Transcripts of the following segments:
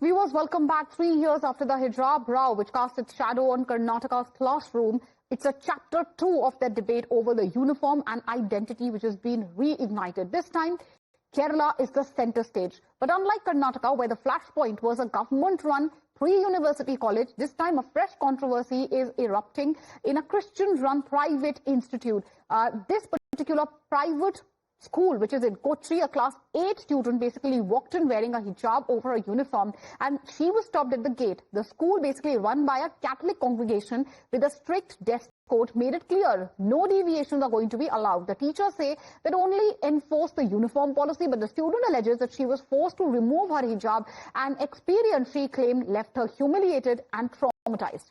Viewers, welcome back. 3 years after the Hijab row, which cast its shadow on Karnataka's classroom, it's a chapter 2 of that debate over the uniform and identity, which has been reignited. This time, Kerala is the center stage. But unlike Karnataka, where the flashpoint was a government-run pre-university college, this time a fresh controversy is erupting in a Christian-run private institute. This particular private school, which is in Kochi, a class 8 student basically walked in wearing a hijab over a uniform, and she was stopped at the gate. The school, basically run by a Catholic congregation with a strict dress code, made it clear no deviations are going to be allowed. The teachers say that only enforce the uniform policy, but the student alleges that she was forced to remove her hijab, and experience, she claimed, left her humiliated and traumatized.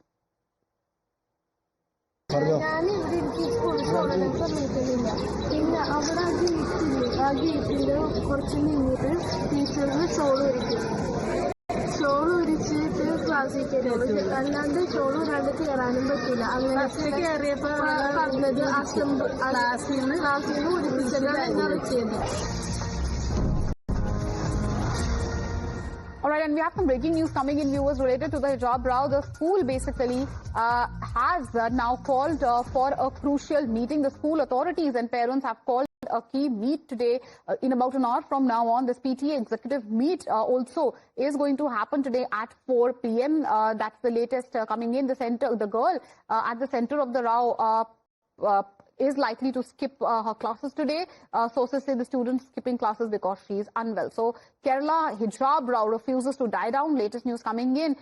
All right, and we have some breaking news coming in, viewers, related to the hijab row. The school basically has now called for a crucial meeting. The school authorities and parents have called a key meet today in about an hour from now on. This PTA executive meet also is going to happen today at 4 p.m. That's the latest coming in. The girl at the center of the row is likely to skip her classes today. Sources say the student skipping classes because she is unwell. So Kerala hijab row refuses to die down. Latest news coming in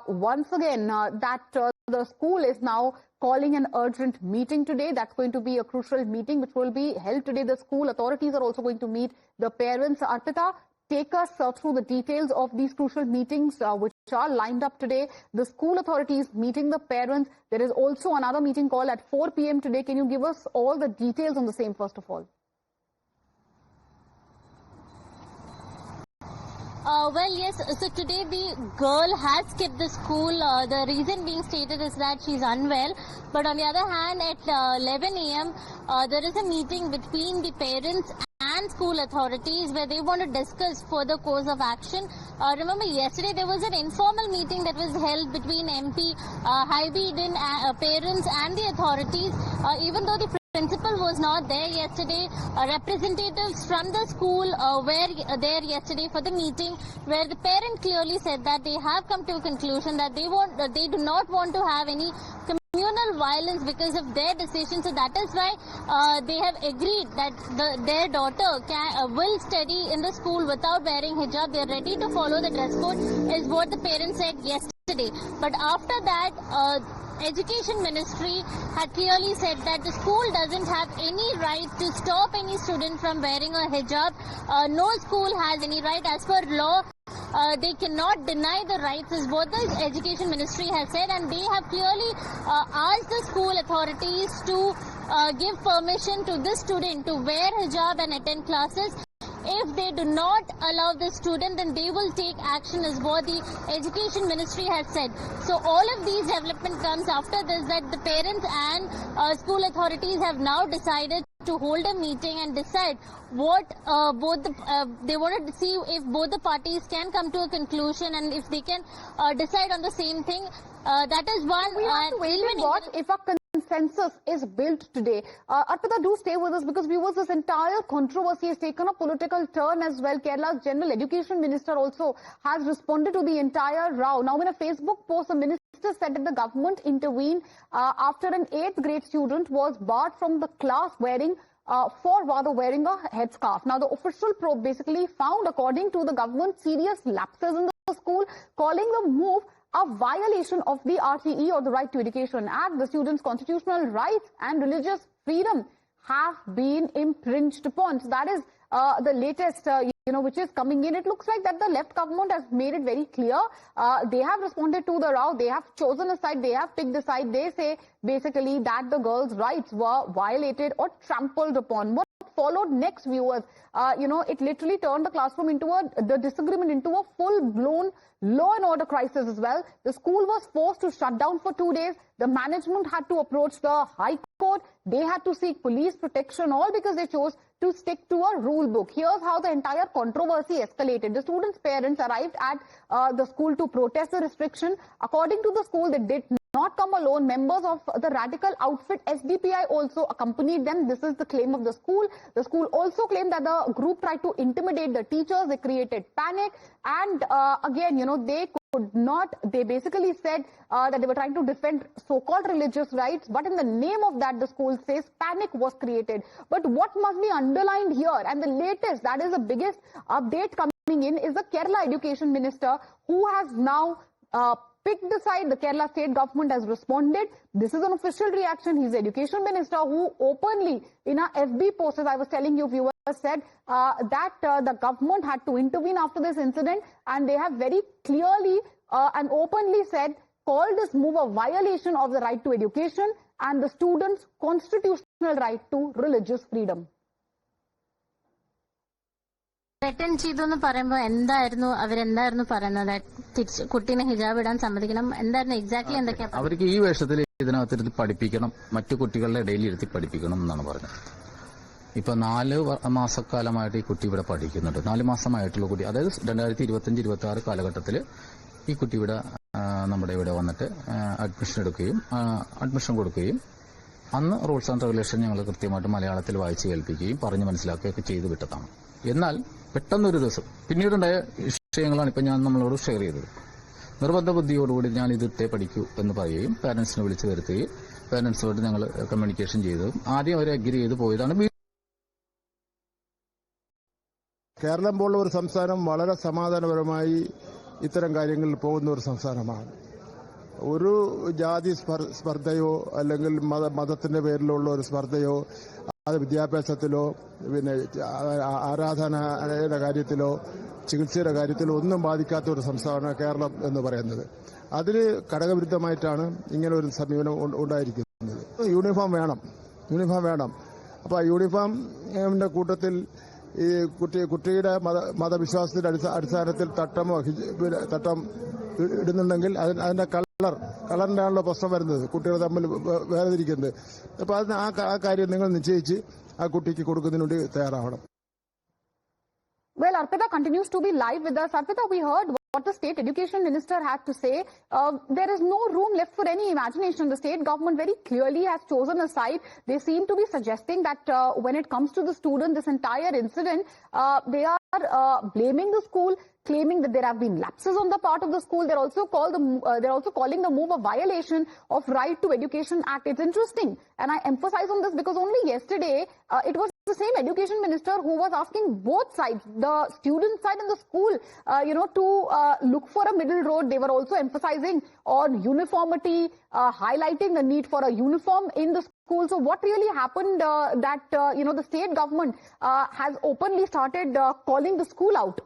once again that the school is now calling an urgent meeting today. That's going to be a crucial meeting which will be held today. The school authorities are also going to meet the parents. Arpita, take us through the details of these crucial meetings which are lined up today. The school authorities meeting the parents. There is also another meeting call at 4 p.m. today. Can you give us all the details on the same first of all? Well, yes. So today the girl has skipped the school. The reason being stated is that she's unwell. But on the other hand, at 11 a.m., there is a meeting between the parents and school authorities where they want to discuss further course of action. Remember, yesterday there was an informal meeting that was held between MP Hybidin, parents and the authorities. Even though the principal was not there yesterday, representatives from the school were there yesterday for the meeting, where the parent clearly said that they have come to a conclusion that they do not want to have any communal violence because of their decision. So that is why they have agreed that their daughter will study in the school without wearing hijab. They are ready to follow the dress code, is what the parents said yesterday. But after that, Education Ministry had clearly said that the school doesn't have any right to stop any student from wearing a hijab. No school has any right. As per law, they cannot deny the rights, is what the Education Ministry has said, and they have clearly asked the school authorities to give permission to this student to wear hijab and attend classes. If they do not allow the student, then they will take action, is what the Education Ministry has said. So all of these development comes after this, that the parents and school authorities have now decided to hold a meeting and decide what they wanted to see if both the parties can come to a conclusion and if they can decide on the same thing. That is one. We have to wait and watch if a consensus is built today. Arpita, do stay with us, because viewers, this entire controversy has taken a political turn as well. Kerala's General Education Minister also has responded to the entire row. Now, in a Facebook post, the minister said that the government intervened after an 8th grade student was barred from the class wearing a headscarf. Now, the official probe basically found, according to the government, serious lapses in the school, calling the move a violation of the RTE, or the Right to Education Act. The students' constitutional rights and religious freedom have been impinged upon. So that is the latest, which is coming in. It looks like that the left government has made it very clear. They have responded to the row. They have chosen a side. They have picked a side. They say basically that the girls' rights were violated or trampled upon. What what followed next, viewers, it literally turned the classroom into the disagreement into a full-blown law and order crisis as well. The school was forced to shut down for 2 days. The management had to approach the High Court. They had to seek police protection, all because they chose to stick to a rule book. Here's how the entire controversy escalated. The students' parents arrived at the school to protest the restriction. According to the school, they did not come alone. Members of the radical outfit SDPI also accompanied them. This is the claim of the school. The school also claimed that the group tried to intimidate the teachers. They created panic. And again, they could not, they basically said that they were trying to defend so-called religious rights. But in the name of that, the school says panic was created. But what must be underlined here, and the latest, that is the biggest update coming in, is the Kerala Education Minister, who has now picked the side. The Kerala state government has responded. This is an official reaction. He's the education minister who openly, in a FB post, as I was telling you, viewers, said that the government had to intervene after this incident, and they have very clearly and openly said, called this move a violation of the right to education and the students' constitutional right to religious freedom. Threaten ചെയ്തെന്ന് പറയുമ്പോൾ അവരെന്തായിരുന്നു പറയുന്നത്? കുട്ടീനെ ഹിജാബ് ഇടാൻ സമ്മതിക്കണം എന്തായിരുന്നു exactly എന്തൊക്കെയാ? അവർക്ക് ഈ വേഷത്തിൽ ഇതിനകത്തിരുത്തി പഠിപ്പിക്കണം, മറ്റു കുട്ടികളുടെ ഇടയിൽ ഇരുത്തി പഠിപ്പിക്കണം എന്നാണ് പറഞ്ഞത്. ഇപ്പൊ 4 മാസക്കാലമായിട്ട് ഈ കുട്ടി ഇവിടെ പഠിക്കുന്നുണ്ട്. 4 മാസമായിട്ടുള്ള കുട്ടി, അതായത് 2025-26 കാലഘട്ടത്തിൽ ഈ കുട്ടി ഇവിടെ നമ്മുടെ ഇവിടെ വന്നിട്ട് അഡ്മിഷൻ കൊടുക്കുകയും അന്ന് റൂൾസ് ആൻഡ് റെഗുലേഷൻ ഞങ്ങൾ കൃത്യമായിട്ട് മലയാളത്തിൽ വായിച്ച് കേൾപ്പിക്കുകയും പറഞ്ഞ് മനസ്സിലാക്കുകയൊക്കെ ചെയ്തു വിട്ടതാണ്. എന്നാൽ പെട്ടെന്നൊരു ദിവസം പിന്നീടുണ്ടായ വിഷയങ്ങളാണ് ഇപ്പൊ ഞാൻ നമ്മളോട് ഷെയർ ചെയ്തത്. നിർബന്ധ ബുദ്ധിയോടുകൂടി ഞാൻ ഇതിട്ടേ പഠിക്കൂ എന്ന് പറയുകയും പാരന്റ്സിനെ വിളിച്ചു വരുത്തുകയും പാരന്റ്സിനോട് ഞങ്ങൾ കമ്മ്യൂണിക്കേഷൻ ചെയ്തതും ആദ്യം അവർ അഗ്രി ചെയ്ത് പോയതാണ്. കേരളം പോലുള്ള ഒരു സംസ്ഥാനം വളരെ സമാധാനപരമായി ഇത്തരം കാര്യങ്ങളിൽ പോകുന്ന ഒരു സംസ്ഥാനമാണ്. ഒരു ജാതി സ്പർദ്ധയോ അല്ലെങ്കിൽ മതത്തിന്റെ പേരിലുള്ള ഒരു സ്പർദ്ധയോ അത് വിദ്യാഭ്യാസത്തിലോ പിന്നെ ആരാധനയുടെ കാര്യത്തിലോ ചികിത്സയുടെ കാര്യത്തിലോ ഒന്നും ബാധിക്കാത്ത ഒരു സംസ്ഥാനമാണ് കേരളം എന്ന് പറയുന്നത്. അതിന് ഘടകവിരുദ്ധമായിട്ടാണ് ഇങ്ങനെ ഒരു സമീപനം ഉണ്ടായിരിക്കുന്നത്. യൂണിഫോം വേണം. അപ്പോൾ ആ യൂണിഫോമിന്റെ കൂട്ടത്തിൽ ഈ കുട്ടിയുടെ മതവിശ്വാസത്തിന്റെ അടിസ്ഥാനത്തിൽ തട്ടം ഇടുന്നുണ്ടെങ്കിൽ അതിന്റെ കളറിന്റെ ആണല്ലോ പ്രശ്നം വരുന്നത്, കുട്ടികൾ തമ്മിൽ വേർതിരിക്കുന്നത്. അപ്പൊ അതിന് ആ കാര്യം നിങ്ങൾ നിശ്ചയിച്ച് ആ കുട്ടിക്ക് കൊടുക്കുന്നതിന് വേണ്ടി തയ്യാറാവണം. Well, Arpita continues to be live with us. Arpita, we heard what the state education minister had to say. There is no room left for any imagination. The state government very clearly has chosen a side. They seem to be suggesting that when it comes to the student, this entire incident, they are blaming the school, claiming that there have been lapses on the part of the school. They're also calling the move a violation of Right to Education Act. It's interesting, and I emphasize on this because only yesterday it was the same education minister who was asking both sides, the student side and the school, to look for a middle road. They were also emphasizing on uniformity, highlighting the need for a uniform in the school. So what really happened that the state government has openly started calling the school out?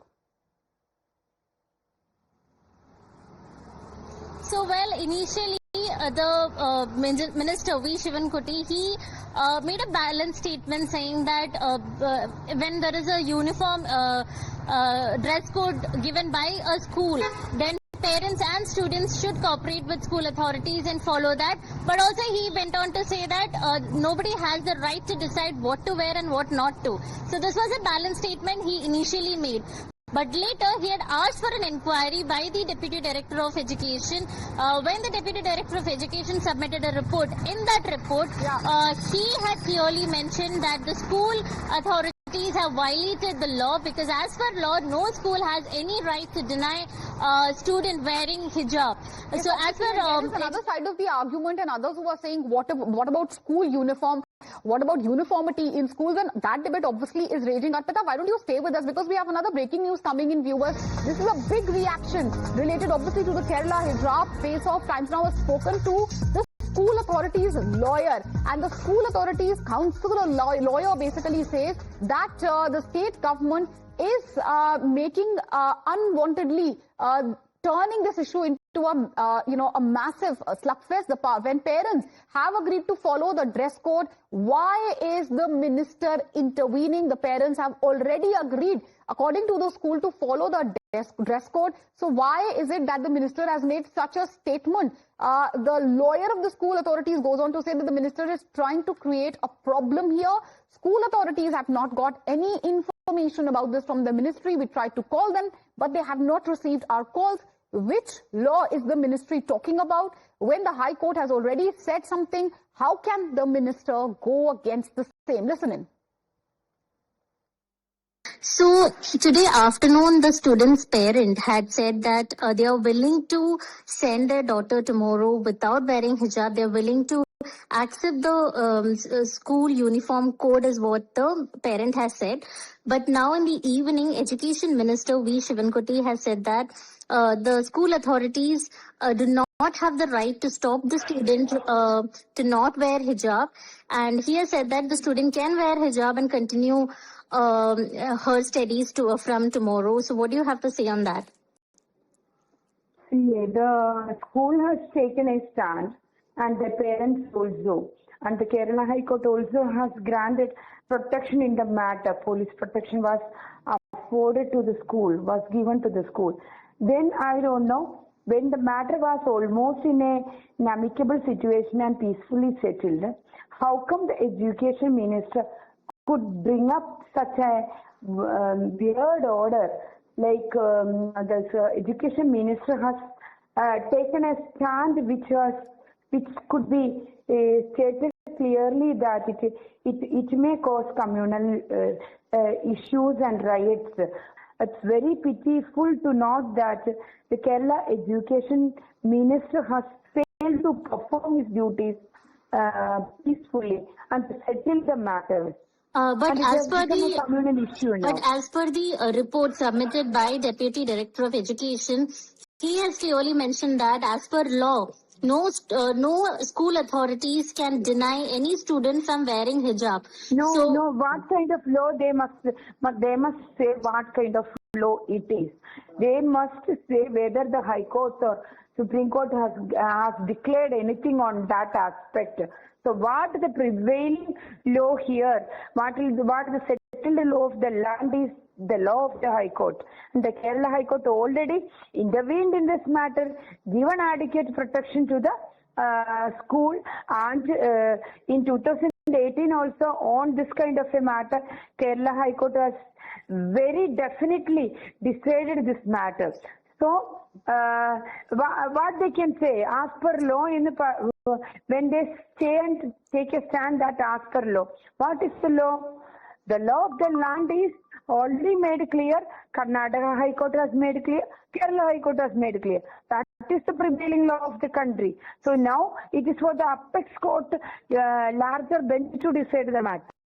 So, well, initially the minister V. Shivankutty, he made a balanced statement saying that when there is a uniform dress code given by a school, then parents and students should cooperate with school authorities and follow that. But also he went on to say that nobody has the right to decide what to wear and what not to. So this was a balanced statement he initially made. But later, he had asked for an inquiry by the Deputy Director of Education. When the Deputy Director of Education submitted a report, in that report, he had clearly mentioned that the school authorities have violated the law because as per law, no school has any right to deny student wearing hijab. Yes, so as per... another side of the argument, and others who are saying, what about school uniform? What about uniformity in schools? And that debate obviously is raging. Arpita, why don't you stay with us? Because we have another breaking news coming in, viewers. This is a big reaction related obviously to the Kerala Hijab face-off. Times Now has spoken to the school authorities lawyer, and the school authorities counsel lawyer basically says that the state government is making unwantedly turning this issue into to a massive slugfest. When parents have agreed to follow the dress code, why is the minister intervening? The parents have already agreed, according to the school, to follow the dress code. So why is it that the minister has made such a statement? The lawyer of the school authorities goes on to say that the minister is trying to create a problem here. School authorities have not got any information about this from the ministry. We tried to call them, but they have not received our calls. Which law is the ministry talking about? When the High Court has already said something, how can the minister go against the same? Listen in. So today afternoon, the student's parent had said that they are willing to send their daughter tomorrow without wearing hijab. They are willing to accept the school uniform code is what the parent has said. But now in the evening, Education Minister V. Shivankutty has said that the school authorities do not have the right to stop the student to not wear hijab. And he has said that the student can wear hijab and continue her studies from tomorrow. So what do you have to say on that? See, the school has taken a stand and the parents also. And the Kerala High Court also has granted protection in the matter. Police protection was afforded to the school, was given to the school. Then I don't know, when the matter was almost in an amicable situation and peacefully settled, how come the education minister could bring up such a weird order? Like the education minister has taken a stand which could be stated clearly that it may cause communal issues and riots. It's very pitiful to note that the Kerala education minister has failed to perform his duties peacefully and to settle the matter. But as per the report submitted by Deputy Director of Education, he has clearly mentioned that as per law, no school authorities can deny any student from wearing hijab. No. What kind of law they must say what kind of law it is. They must say whether the High Court or Supreme Court has declared anything on that aspect. So what the prevailing law here, what the settled law of the land is the law of the High Court. And the Kerala High Court already intervened in this matter, given adequate protection to the school, and in 2018 also on this kind of a matter, Kerala High Court has very definitely decided this matter. So what they can say, as per law, when they take a stand that as per law, what is the law? The law of the land is already made clear. Karnataka High Court has made clear. Kerala High Court has made clear. That is the prevailing law of the country. So now it is for the apex court, larger bench to decide the matter.